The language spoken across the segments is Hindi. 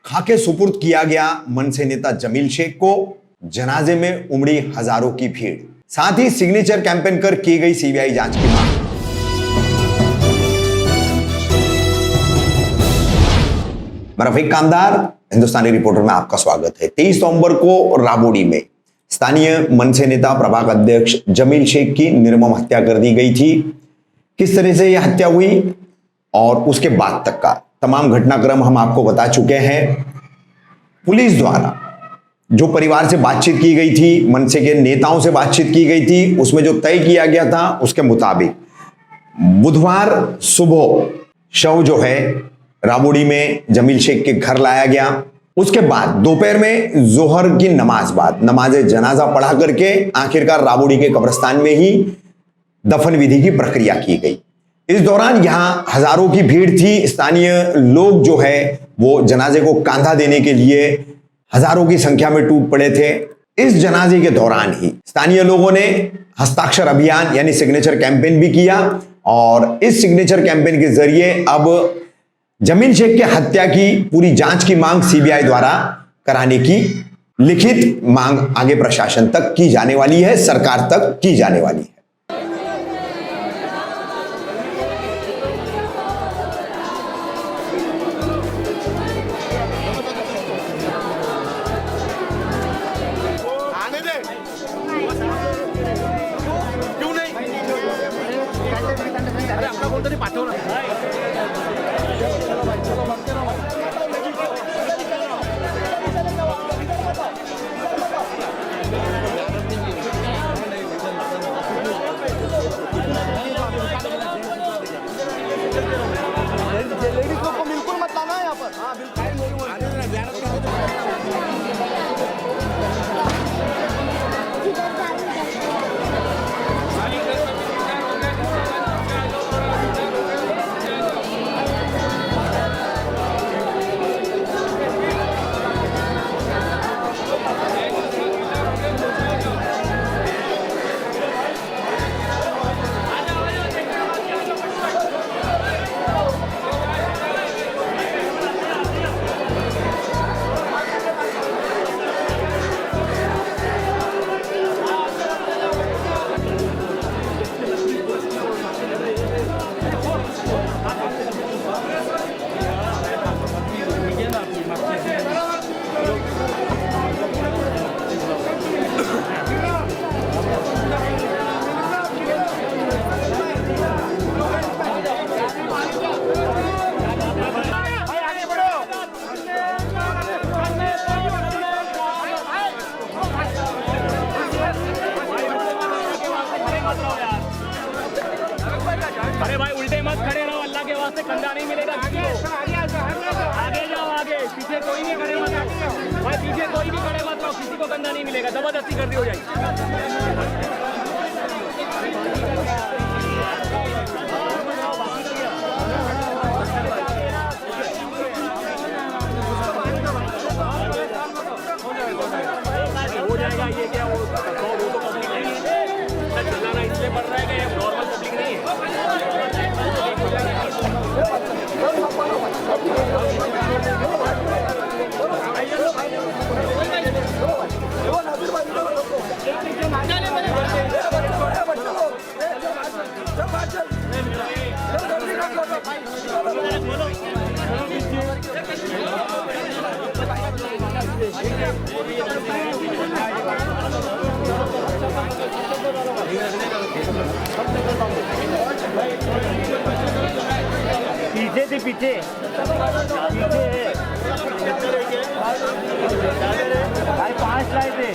खाके सुपुर्द किया गया मनसे नेता जमील शेख को। जनाजे में उमड़ी हजारों की भीड़। साथ ही सिग्नेचर कैंपेन कर की गई सीबीआई जांच की मांग। मैं रफीक कामदार, हिंदुस्तानी रिपोर्टर में आपका स्वागत है। 23 नवंबर को राबोडी में स्थानीय मनसे नेता प्रभाग अध्यक्ष जमील शेख की निर्मम हत्या कर दी गई थी। किस तरह से यह हत्या हुई और उसके बाद तक का तमाम घटनाक्रम हम आपको बता चुके हैं। पुलिस द्वारा जो परिवार से बातचीत की गई थी, मनसे के नेताओं से बातचीत की गई थी, उसमें जो तय किया गया था उसके मुताबिक बुधवार सुबह शव जो है राबोडी में जमील शेख के घर लाया गया। उसके बाद दोपहर में जोहर की नमाज बाद नमाज जनाजा पढ़ा करके आखिरकार राबोडी के कब्रिस्तान में ही दफन विधि की प्रक्रिया की गई। इस दौरान यहां हजारों की भीड़ थी। स्थानीय लोग जो है वो जनाजे को कांधा देने के लिए हजारों की संख्या में टूट पड़े थे। इस जनाजे के दौरान ही स्थानीय लोगों ने हस्ताक्षर अभियान यानी सिग्नेचर कैंपेन भी किया और इस सिग्नेचर कैंपेन के जरिए अब जमील शेख के हत्या की पूरी जांच की मांग सीबीआई द्वारा कराने की लिखित मांग आगे प्रशासन तक की जाने वाली है, सरकार तक की जाने वाली है। अरे भाई उल्टे मत खड़े रहो, अल्लाह के वास्ते कंधा नहीं मिलेगा किसी को। आगे जाओ, आगे, पीछे कोई नहीं खड़े मत रहो भाई, पीछे कोई भी खड़े मत रहो, किसी को कंधा नहीं मिलेगा, जबरदस्ती कर दी हो जाएगी। हो जाएगा ये क्या वो तो पब्लिक नहीं है, चिल्लाना इसलिए पड़ रहा है कि ये नॉर्मल पब्लिक नहीं पीछे से पीछे भाई 5 लाए थे।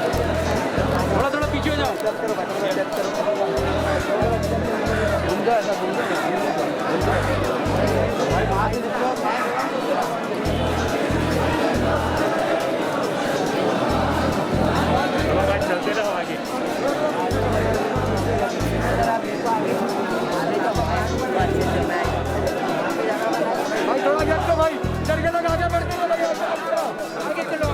थोड़ा थोड़ा पीछे हो जाओ। चलते रहो आगे। भाई थोड़ा गेट को भाई इधर के लोग आगे बढ़ते चलो आगे चलो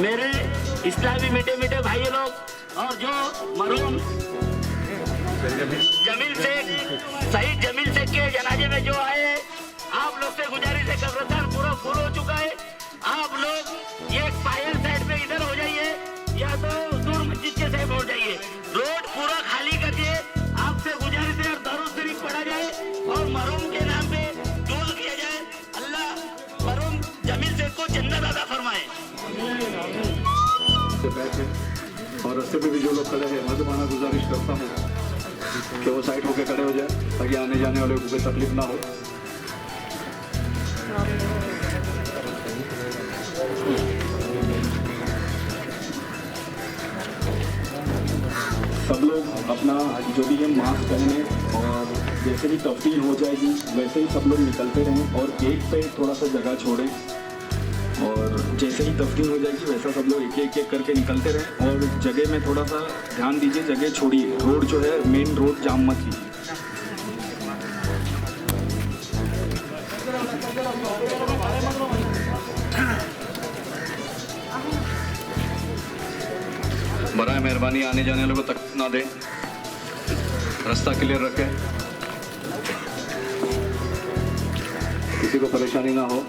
मेरे इस्लामी मीठे मीठे भाई लोग और जो मरूम जमील शेख शहीद जमील शेख के जनाजे में जो आए, आप लोग से गुजारिश है, कब्रिस्तान पूरा फुल हो चुका है। आप लोग ये पायल साइड पे इधर हो जाइए या तो दूर मस्जिद के साइड हो जाइए। पे भी जो लोग खड़े हैं मर्दमाना गुजारिश करता हूँ कि वो साइड होकर खड़े हो जाए ताकि आने जाने वाले को कोई तकलीफ ना हो। सब लोग अपना जो भी है मास्क पहने और जैसे ही तफ्तीश हो जाएगी वैसे ही सब लोग निकलते रहें और एक पे थोड़ा सा जगह छोड़ें और जैसे ही तफ्तीश हो जाएगी वैसा सब लोग एक एक करके निकलते रहें और जगह में थोड़ा सा ध्यान दीजिए, जगह छोड़िए, रोड जो है मेन रोड जाम मत कीजिए। बराए मेहरबानी आने जाने वालों को तकलीफ ना दें, रास्ता क्लियर रखें, किसी को परेशानी ना हो।